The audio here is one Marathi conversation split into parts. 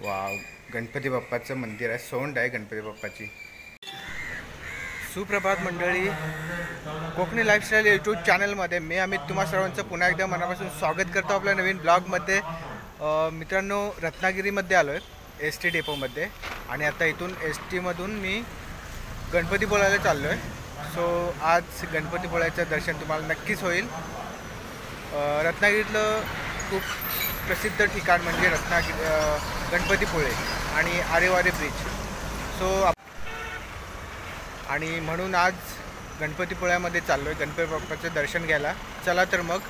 वाव, गणपती बाप्पाचं मंदिर आहे, सोंड आहे गणपती बाप्पाची। सुप्रभात मंडळी, कोकणी लाईफस्टाईल यूट्यूब चॅनलमध्ये मी अमित तुम्हा सर्वांचं पुन्हा एकदा मनापासून स्वागत करतो आपल्या नवीन ब्लॉगमध्ये। मित्रांनो, रत्नागिरीमध्ये आलो आहे एस टी डेपोमध्ये आणि आता इथून एस टीमधून मी गणपतीपुळ्याला चाललो आहे। सो आज गणपतीपुळ्याचं दर्शन तुम्हाला नक्कीच होईल। रत्नागिरीतलं खूप प्रसिद्ध ठिकाण म्हणजे गणपतीपुळे आणि आरेवारे ब्रिज। आणि म्हणून आज गणपतीपुळ्यामध्ये चाललो आहे गणपती बाप्पाचं दर्शन घ्यायला। चला तर मग।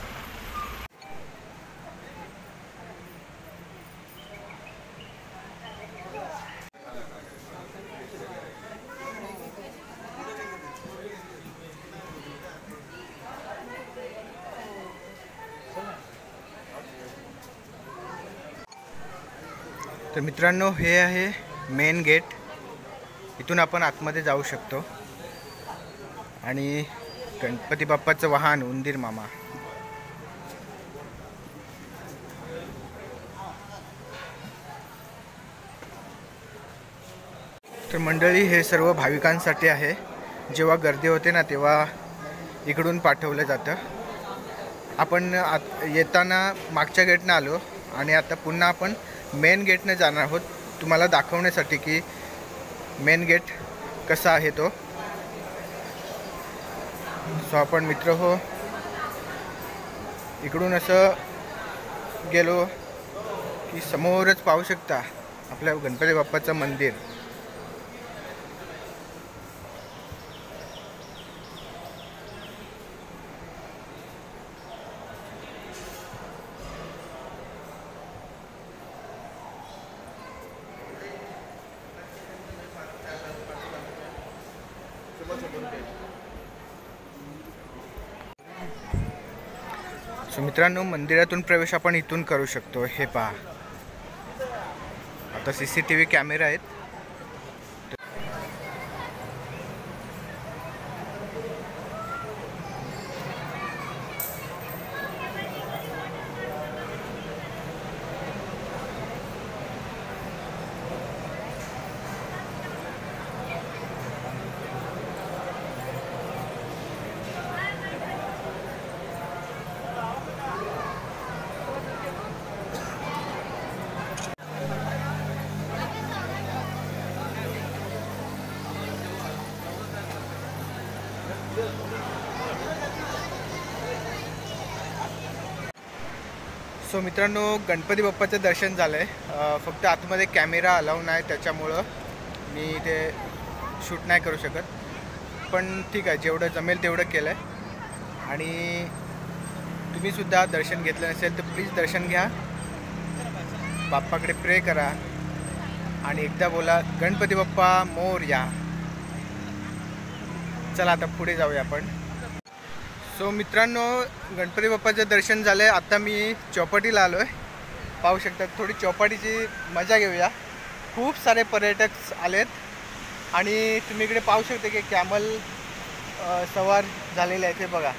तर मित्रांनो, हे आहे मेन गेट, इथून आपण आतमध्ये जाऊ शकतो। आणि गणपती बाप्पाचं वाहन उंदीर मामा। तर मंडळी, हे सर्व भाविकांसाठी आहे। जेव्हा गर्दी होते ना तेव्हा इकडून पाठवलं जातं। आपण येताना मागच्या गेटनं आलो आणि आता पुन्हा आपण मेन गेटने जाणार आहोत, तुम्हाला दाखवण्यासाठी की मेन गेट कसा आहे तो। सो आपण मित्र हो, इकडून असं गेलो की समोरच पाहू शकता आपल्या गणपती बाप्पाचं मंदिर। सो मित्रांनो, मंदिरातून प्रवेश आपण इथून करू शकतो। हे पहा, आता CCTV कॅमेरा आहेत। सो मित्रांनो, गणपती बाप्पाचं दर्शन झालं आहे। फक्त आतमध्ये कॅमेरा अलाउ नाही, त्याच्यामुळं मी इथे शूट नाही करू शकत। पण ठीक आहे, जेवढं जमेल तेवढं केलं आहे। आणि तुम्हीसुद्धा दर्शन घेतलं नसेल तर प्लीज दर्शन घ्या, बाप्पाकडे प्रे करा आणि एकदा बोला गणपती बाप्पा मोरया। चला आता पुढे जाऊया आपण। सो मित्रांनो, गणपती बाप्पाचं दर्शन झालं आहे। आता मी चौपाटीला आलो आहे, पाहू शकता। थोडी चौपाटीची मजा घेऊया। खूप सारे पर्यटक आलेत आणि तुम्ही इकडे पाहू शकता की कॅमल सवार झालेले आहेत, हे बघा।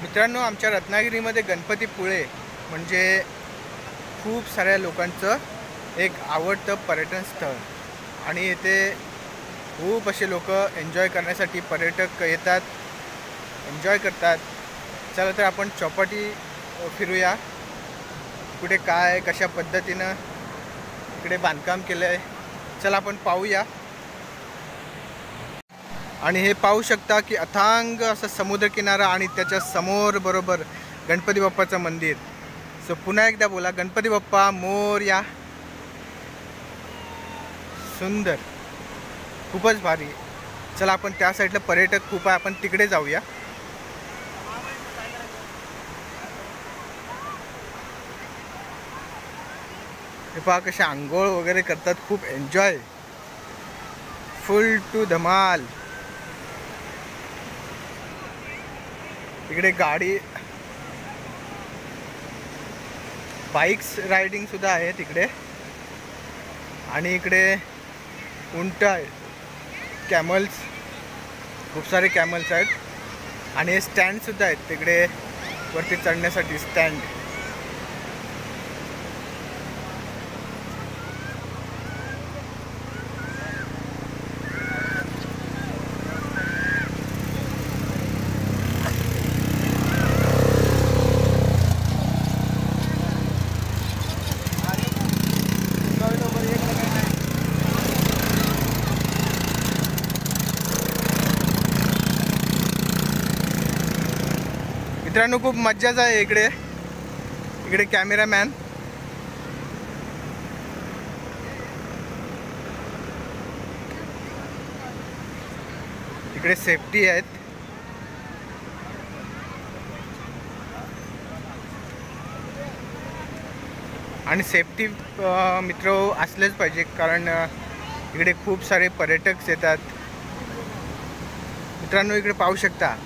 मित्रांनो, आमच्या रत्नागिरीमध्ये गणपतीपुळे म्हणजे खूप साऱ्या लोकांचं एक आवडतं पर्यटन स्थळ आणि इथे खूप असे लोक एन्जॉय करण्यासाठी पर्यटक येतात, एन्जॉय करतात। चला तर आपण चौपाटी फिरूया, कुठे काय कशा पद्धतीनं इकडे बांधकाम केलं आहे, चला आपण पाहूया। आणि हे पाहू शकता की अथांग असं समुद्रकिनारा आणि त्याच्या समोर बरोबर गणपती बाप्पाचं मंदिर। सो पुन्हा एकदा बोला गणपती बाप्पा मोरया। सुंदर, खूपच भारी। चला आपण त्या साईडला पर्यटक खूप आहे, आपण तिकडे जाऊया। हे पहा कशा आंघोळ वगैरे करतात, खूप एन्जॉय, फुल टू धमाल। इकडे गाडी बाईक्स रायडिंग सुद्धा आहे तिकडे। आणि इकडे उंट आहे, कॅमल्स, खूप सारे कॅमल्स आहेत। आणि हे स्टँडसुद्धा आहेत तिकडे वरती चढण्यासाठी स्टँड. मित्रांनो खूप मज्जाच आहे इकडे. इकडे कॅमेरामॅन. इकडे सेफ्टी आहेत. आणि सेफ्टी मित्र असलेच पाहिजे कारण इकडे खूप सारे पर्यटक येतात. मित्रांनो इकडे पाहू शकता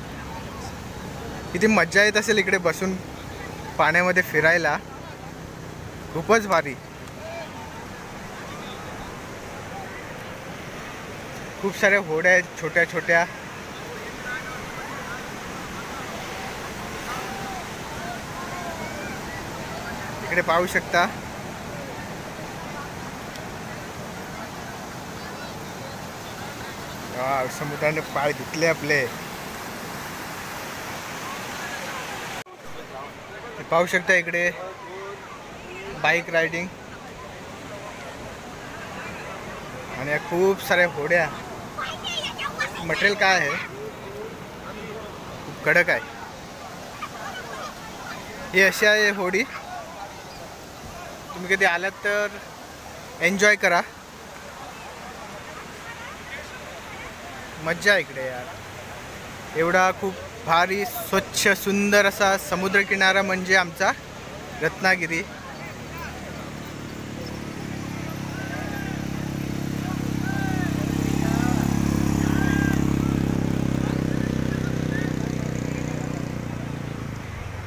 किती मज्जा येत असेल इकडे बसून पाण्यामध्ये फिरायला. खूपच भारी. खूप साऱ्या होड्या आहेत छोट्या छोट्या. इकडे पाहू शकता. समुद्राने पाय धुतले आपले. पाहू शकता इकडे बाईक रायडिंग आणि या खूप साऱ्या होड्या. मटेरियल काय आहे खूप कडक आहे. ही अशी आहे होडी. तुम्ही कधी आलात तर एन्जॉय करा. मज्जा इकडे यार. एवढा खूप भारी स्वच्छ सुंदर असा समुद्रकिनारा म्हणजे आमचा रत्नागिरी.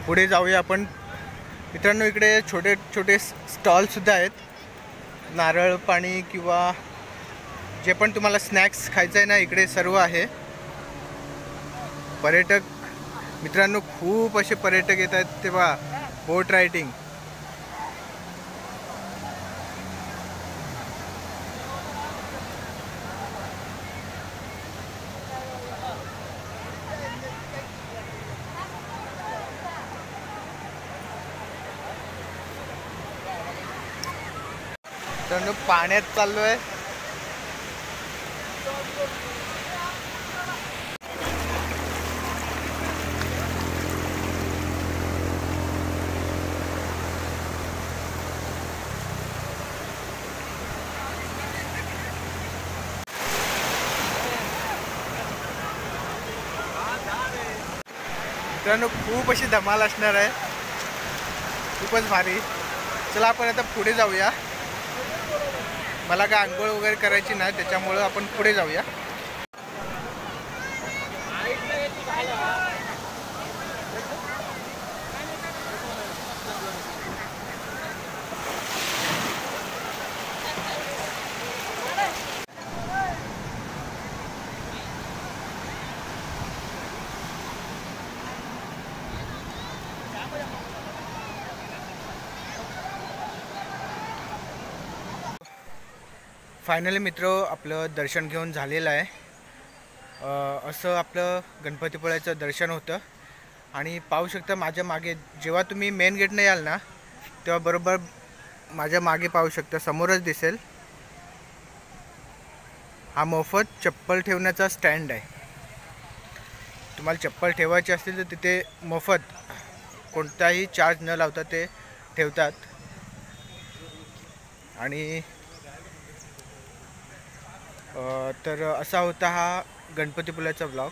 पुढे जाऊया आपण. मित्रांनो इकडे छोटे छोटे स्टॉलसुद्धा आहेत. नारळ पाणी किंवा जे पण तुम्हाला स्नॅक्स खायचं आहे ना इकडे सर्व आहे. पर्यटक मित्रांनो खूप असे पर्यटक येत आहेत तेव्हा बोट रायडिंग. मित्रांनो पाण्यात चाललोय. मित्रांनो खूप अशी धमाल असणार आहे. खूपच भारी. चला आपण आता पुढे जाऊया. मला काय आंघोळ वगैरे करायची नाही त्याच्यामुळं आपण पुढे जाऊया. फायनली मित्र आपलं दर्शन घेऊन झालेलं आहे. असं आपलं गणपतीपुळ्याचं दर्शन होतं. आणि पाहू शकता माझ्या मागे जेव्हा तुम्ही मेन गेटने याल ना तेव्हा बरोबर माझ्या मागे पाहू शकता समोरच दिसेल हा मोफत चप्पल ठेवण्याचा स्टँड आहे. तुम्हाला चप्पल ठेवायची असतील तर तिथे मोफत कोणताही चार्ज न लावता ते ठेवतात. आणि तर असा होता हा गणपतीपुळ्याचा व्लॉग.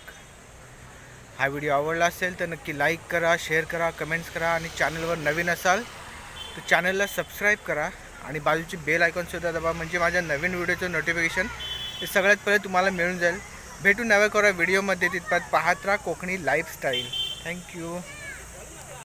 हा व्हिडिओ आवडला असेल तर नक्की लाईक करा, शेअर करा, कमेंट्स करा. आणि चॅनलवर नवीन असाल तर चॅनलला सबस्क्राईब करा आणि बाजूची बेल आयकॉनसुद्धा दाबा म्हणजे माझ्या नवीन व्हिडिओचं नोटिफिकेशन हे सगळ्यात पहिले तुम्हाला मिळून जाईल. भेटू नव्या करा व्हिडिओमध्ये. तिथपात पाहत राहा कोकणी लाईफस्टाईल. थँक्यू.